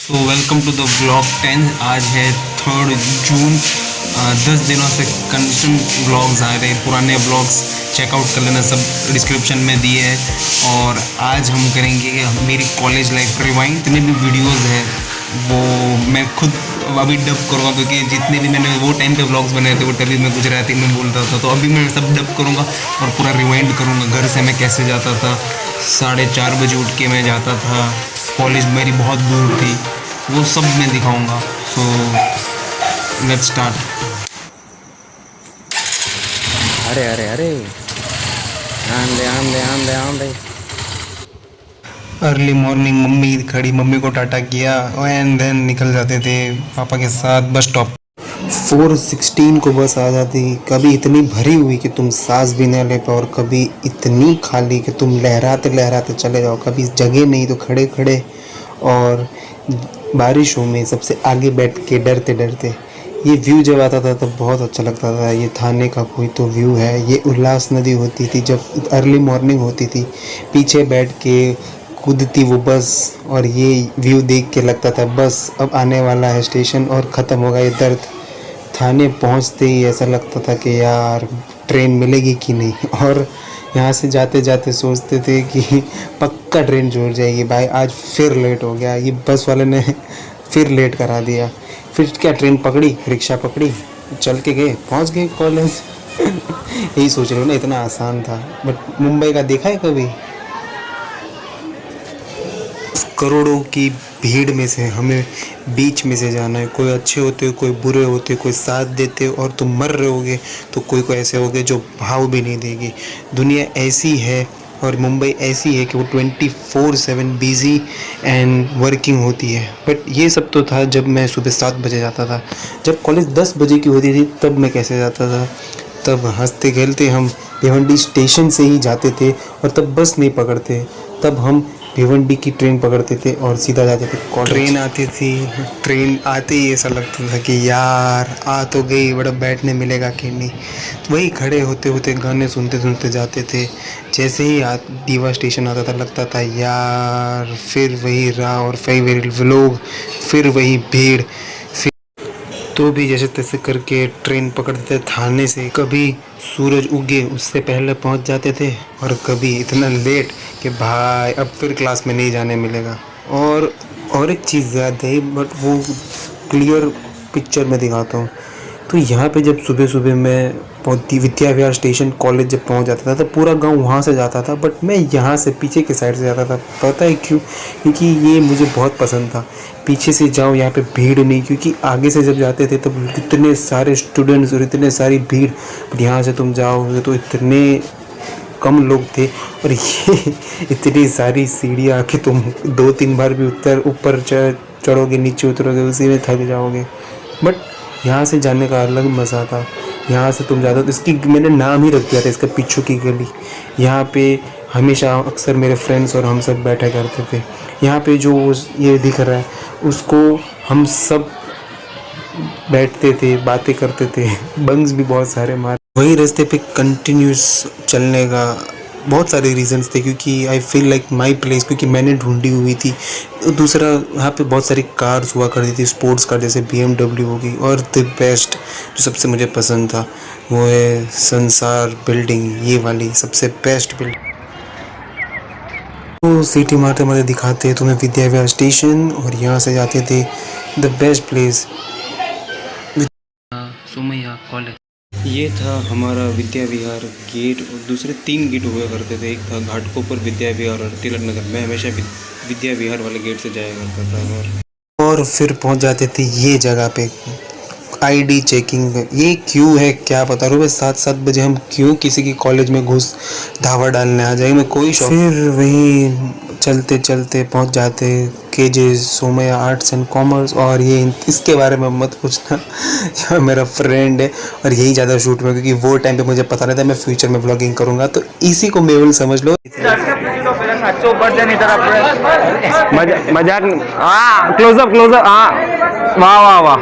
So welcome to the blog 10। आज है 3 जून। 10 दिनों से कंटिन्यू ब्लॉग्स आ रहे हैं। पुराने ब्लॉग्स चेकआउट कर लेना, सब डिस्क्रिप्शन में दिए हैं। और आज हम करेंगे मेरी कॉलेज लाइफ रिवाइंड। जितने भी वीडियोस हैं वो मैं खुद अभी डब करूँगा, क्योंकि जितने भी मैंने वो टाइम पे व्लॉग्स बनाए थे वो तभी मैं गुजराती में बोल रहा था, तो अभी मैं सब डब करूँगा और पूरा रिवाइंड करूँगा। घर से मैं कैसे जाता था, 4:30 बजे उठ के मैं जाता था, कॉलेज मेरी बहुत दूर थी, वो सब मैं दिखाऊंगा। So let's start. अरे अरे अरे आंदे अर्ली मॉर्निंग मम्मी खड़ी, मम्मी को टाटा किया एंड देन निकल जाते थे पापा के साथ बस स्टॉप। 4:16 को बस आ जाती। कभी इतनी भरी हुई कि तुम सांस भी नहीं ले पाओ, और कभी इतनी खाली कि तुम लहराते लहराते चले जाओ। कभी जगह नहीं तो खड़े खड़े, और बारिशों में सबसे आगे बैठ के डरते डरते। ये व्यू जब आता था तब बहुत अच्छा लगता था। ये थाने का कोई तो व्यू है। ये उल्लास नदी होती थी जब अर्ली मॉर्निंग होती थी, पीछे बैठ के कूदती वो बस, और ये व्यू देख के लगता था बस अब आने वाला है स्टेशन और ख़त्म होगा ये दर्द। थाने पहुंचते ही ऐसा लगता था कि यार ट्रेन मिलेगी कि नहीं, और यहाँ से जाते जाते सोचते थे कि पक्का ट्रेन छूट जाएगी भाई, आज फिर लेट हो गया, ये बस वाले ने फिर लेट करा दिया। फिर क्या ट्रेन पकड़ी, रिक्शा पकड़ी, चल के गए, पहुँच गए कॉलेज। यही सोच रहे हो ना, इतना आसान था। बट मुंबई का देखा है कभी? करोड़ों की भीड़ में से हमें बीच में से जाना है। कोई अच्छे होते, कोई बुरे होते, कोई साथ देते और तुम मर रहे होगे, तो कोई ऐसे होगे जो भाव भी नहीं देगी। दुनिया ऐसी है और मुंबई ऐसी है कि वो 24/7 बिज़ी एंड वर्किंग होती है। बट ये सब तो था जब मैं सुबह 7 बजे जाता था। जब कॉलेज 10 बजे की होती थी तब मैं कैसे जाता था? तब हंसते खेलते हम भिवंडी स्टेशन से ही जाते थे, और तब बस नहीं पकड़ते, तब हम भिवंडी की ट्रेन पकड़ते थे और सीधा जाते थे कॉलेज। ट्रेन आती थी, ट्रेन आते ही ऐसा लगता था कि यार आ तो गई, बड़ा बैठने मिलेगा कि नहीं। तो वही खड़े होते होते गाने सुनते सुनते जाते थे। जैसे ही दीवा स्टेशन आता था लगता था यार फिर वही राह और फिर वही लोग, फिर वही भीड़। तो भी जैसे तैसे करके ट्रेन पकड़ते थे थाने से। कभी सूरज उगे उससे पहले पहुंच जाते थे, और कभी इतना लेट कि भाई अब फिर क्लास में नहीं जाने मिलेगा। और एक चीज़ याद है, बट वो क्लियर पिक्चर में दिखाता हूँ। तो यहाँ पे जब सुबह सुबह मैं पहुँचती विद्या विहार स्टेशन कॉलेज जब पहुँच जाता था तो पूरा गांव वहाँ से जाता था, बट मैं यहाँ से पीछे के साइड से जाता था। पता है क्यों? क्योंकि ये मुझे बहुत पसंद था। पीछे से जाओ, यहाँ पे भीड़ नहीं, क्योंकि आगे से जब जाते थे तब इतने सारे स्टूडेंट्स और इतने सारी भीड़, बट यहाँ से तुम जाओगे तो इतने कम लोग थे, और ये इतनी सारी सीढ़ियाँ कि तुम 2-3 बार भी ऊपर चढ़ोगे, नीचे उतरोगे, उसी में थक जाओगे। बट यहाँ से जाने का अलग मज़ा था। यहाँ से तुम जाते हो, इसकी मैंने नाम ही रख दिया था इसका, पिच्छू की गली। यहाँ पे हमेशा अक्सर मेरे फ्रेंड्स और हम सब बैठा करते थे। यहाँ पे जो ये दिख रहा है उसको हम सब बैठते थे, बातें करते थे, बंक्स भी बहुत सारे मारे। वही रास्ते पे कंटिन्यूस चलने का बहुत सारे रीजंस थे, क्योंकि I feel like my place, क्योंकि मैंने ढूंढी हुई थी। दूसरा, यहाँ पे बहुत सारी कार्स हुआ करती थी, स्पोर्ट्स कार, जैसे BMW होगी। और द बेस्ट जो सबसे मुझे पसंद था वो है संसार बिल्डिंग, ये वाली सबसे बेस्ट बिल्डिंग। तो सीटी मारते मारते दिखाते हैं तुम्हें विद्या विहार स्टेशन, और यहाँ से जाते थे the best place Somaiya college. ये था हमारा विद्या विहार गेट, और दूसरे 3 गेट हुआ करते थे। एक था घाटकोपर, विद्या विहार और तिलक नगर। मैं हमेशा विद्या विहार वाले गेट से जाया करता था। और फिर पहुंच जाते थे ये जगह पे, ID चेकिंग। ये क्यों है क्या पता, रोज 7-7 बजे हम क्यों किसी की कॉलेज में घुस धावा डालने आ जाएंगे, मैं कोई शौक। फिर वही चलते चलते पहुंच जाते KJ Somaiya arts and commerce. और ये इसके बारे में मत पूछना, जो मेरा फ्रेंड है, और यही ज़्यादा शूट में, क्योंकि वो टाइम पे मुझे पता नहीं था मैं फ्यूचर में ब्लॉगिंग करूँगा, तो इसी को मेवल समझ लो। मजाक। हाँ, क्लोजअप हाँ, वाह वाह वाह।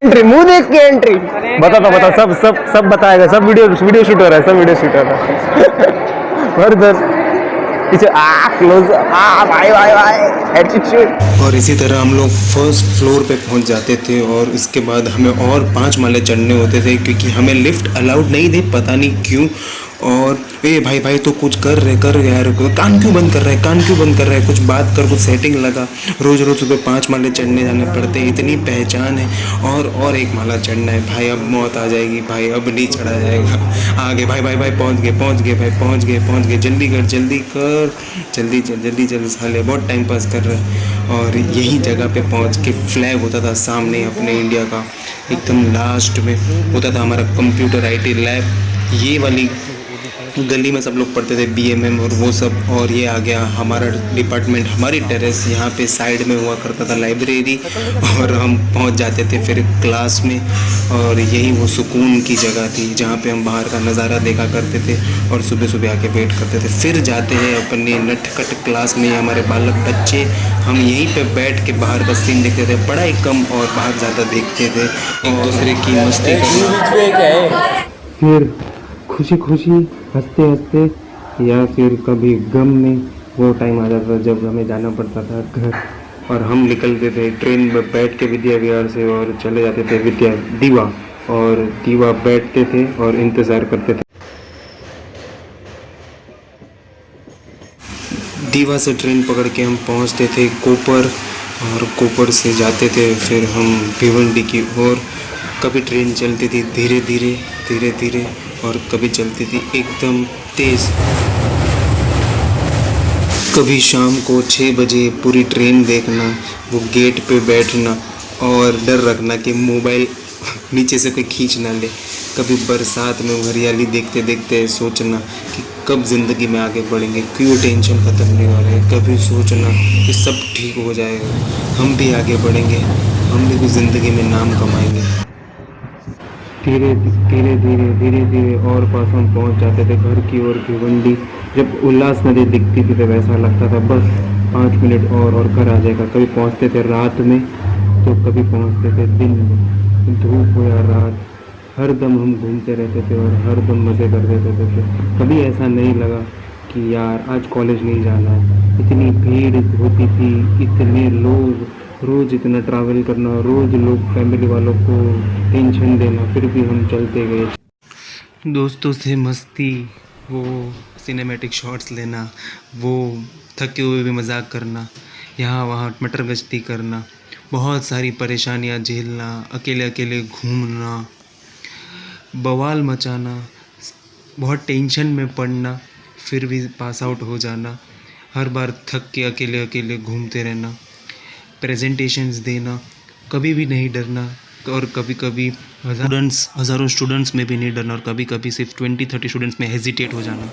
एंट्री, मुंह देख के एंट्री। बता सब बताएगा। सब वीडियो शूट हो रहा है, सब वीडियो शूट हो रहा है। और इधर पीछे क्लोज भाई भाई भाई एटीट्यूड। और इसी तरह हम लोग फर्स्ट फ्लोर पे पहुंच जाते थे और इसके बाद हमें और 5 माले चढ़ने होते थे क्योंकि हमें लिफ्ट अलाउड नहीं थे, पता नहीं क्यों। और ए भाई भाई तो कुछ कर यार, कान क्यों बंद कर रहा है, कान क्यों बंद कर रहा है, कुछ बात कर, कुछ सेटिंग लगा। रोज़ रोज़ सुबह 5 माले चढ़ने जाने पड़ते हैं, इतनी पहचान है। और 1 माला चढ़ना है भाई, अब मौत आ जाएगी भाई, अब नहीं चढ़ा जाएगा। आगे भाई भाई भाई पहुँच गए भाई, पहुँच गए, जल्दी कर, जल्दी चल साले, बहुत टाइम पास कर रहे हैं। और यही जगह पे पहुँच के फ्लैग होता था सामने अपने इंडिया का, एकदम लास्ट में होता था हमारा कंप्यूटर IT लैब। ये वाली गली में सब लोग पढ़ते थे BMM और वो सब। और ये आ गया हमारा डिपार्टमेंट, हमारी टेरेस, यहाँ पे साइड में हुआ करता था लाइब्रेरी। और हम पहुँच जाते थे फिर क्लास में, और यही वो सुकून की जगह थी जहाँ पे हम बाहर का नज़ारा देखा करते थे और सुबह सुबह आके वेट करते थे। फिर जाते हैं अपने नटखट क्लास में, हमारे बालक बच्चे, हम यहीं पे बैठ के बाहर का सीन देखते थे, पढ़ाई कम और बाहर ज़्यादा देखते थे, एक दूसरे की मस्ती करना। फिर खुशी खुशी हंसते हंसते, या फिर कभी गम में वो टाइम आ जाता था जब हमें जाना पड़ता था घर। और हम निकलते थे ट्रेन में बैठ के विद्या विहार से और चले जाते थे विद्या दीवा, और दीवा बैठते थे और इंतज़ार करते थे। दीवा से ट्रेन पकड़ के हम पहुंचते थे कोपर, और कोपर से जाते थे फिर हम भिवंडी की ओर। कभी ट्रेन चलती थी धीरे धीरे और कभी चलती थी एकदम तेज़। कभी शाम को 6 बजे पूरी ट्रेन देखना, वो गेट पे बैठना और डर रखना कि मोबाइल नीचे से कोई खींच ना ले। कभी बरसात में हरियाली देखते देखते सोचना कि कब ज़िंदगी में आगे बढ़ेंगे, क्यों टेंशन ख़त्म नहीं हो रहे। कभी सोचना कि सब ठीक हो जाएगा, हम भी आगे बढ़ेंगे, हम भी कुछ ज़िंदगी में नाम कमाएंगे। धीरे धीरे और पास हम पहुंच जाते थे घर की ओर भिवंडी। जब उल्लास नदी दिखती थी तो वैसा लगता था बस 5 मिनट और घर आ जाएगा। कभी पहुंचते थे रात में तो कभी पहुंचते थे दिन में, धूप हो या रात, हर दम हम घूमते रहते थे और हर दम मज़े करते रहते थे। कभी ऐसा नहीं लगा कि यार आज कॉलेज नहीं जाना है। इतनी भीड़ होती थी, इतने लोग, रोज़ इतना ट्रैवल करना, रोज़ लोग फैमिली वालों को टेंशन देना, फिर भी हम चलते गए। दोस्तों से मस्ती, वो सिनेमैटिक शॉट्स लेना, वो थके हुए भी मजाक करना, यहाँ वहाँ मटर गश्ती करना, बहुत सारी परेशानियाँ झेलना, अकेले अकेले घूमना, बवाल मचाना, बहुत टेंशन में पड़ना, फिर भी पास आउट हो जाना, हर बार थक के अकेले अकेले घूमते रहना, प्रेजेंटेशंस देना, कभी भी नहीं डरना, और कभी कभी हज़ारों स्टूडेंट्स में भी नहीं डरना, और कभी कभी सिर्फ 20-30 स्टूडेंट्स में हेजिटेट हो जाना।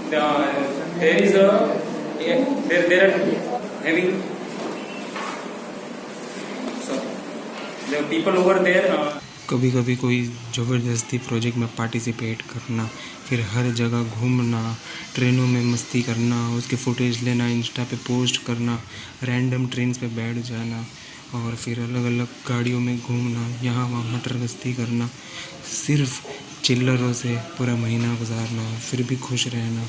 कभी कभी कोई ज़बरदस्ती प्रोजेक्ट में पार्टिसिपेट करना, फिर हर जगह घूमना, ट्रेनों में मस्ती करना, उसके फुटेज लेना, इंस्टा पे पोस्ट करना, रैंडम ट्रेन्स पे बैठ जाना, और फिर अलग अलग गाड़ियों में घूमना, यहाँ वहाँ मटर गश्ती करना, सिर्फ चिल्लरों से पूरा महीना गुजारना, फिर भी खुश रहना।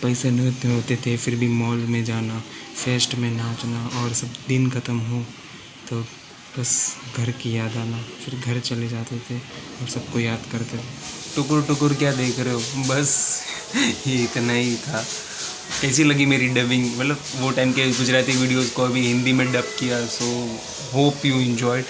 पैसे नहीं होते थे फिर भी मॉल में जाना, फेस्ट में नाचना, और सब दिन ख़त्म हो तो बस घर की याद आना, फिर घर चले जाते थे और सबको याद करते थे। टुकुर टुकुर क्या देख रहे हो, बस ये इतना ही था। कैसी लगी मेरी डबिंग, मतलब वो टाइम के गुजराती वीडियोस को अभी हिंदी में डब किया, सो होप यू एंजॉयड।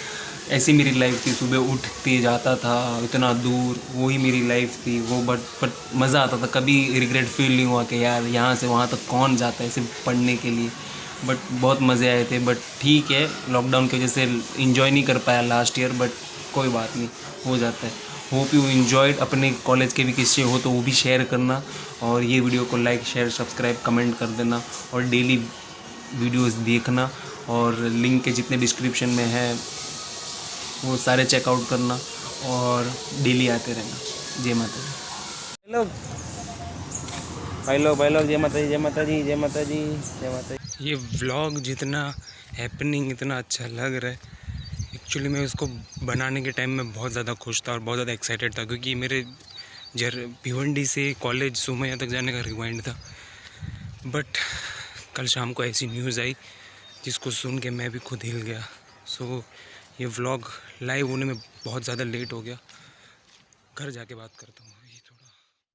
ऐसी मेरी लाइफ थी, सुबह उठते जाता था इतना दूर, वही मेरी लाइफ थी वो। बट मज़ा आता था, कभी रिग्रेट फील नहीं हुआ कि यार यहाँ से वहाँ तक कौन जाता है सिर्फ पढ़ने के लिए। बट बहुत मज़े आए थे। बट ठीक है, लॉकडाउन की वजह से इन्जॉय नहीं कर पाया लास्ट ईयर, बट कोई बात नहीं, हो जाता है। Hope you enjoyed. अपने कॉलेज के भी किस्से हो तो वो भी शेयर करना, और ये वीडियो को लाइक शेयर सब्सक्राइब कमेंट कर देना, और डेली वीडियोस देखना, और लिंक के जितने डिस्क्रिप्शन में है वो सारे चेकआउट करना, और डेली आते रहना। जय माता दी। भाई लोग जय माता जी, जय माता जी, जय माता जी, जय माता जी। ये व्लॉग जितना हैपनिंग, इतना अच्छा लग रहा है, एक्चुअली मैं उसको बनाने के टाइम में बहुत ज़्यादा खुश था और बहुत ज़्यादा एक्साइटेड था, क्योंकि मेरे भिवंडी से कॉलेज सुमैया तक जाने का रिवाइंड था। बट कल शाम को ऐसी न्यूज़ आई जिसको सुन के मैं भी खुद हिल गया। सो ये व्लॉग लाइव होने में बहुत ज़्यादा लेट हो गया। घर जाके बात करता हूँ।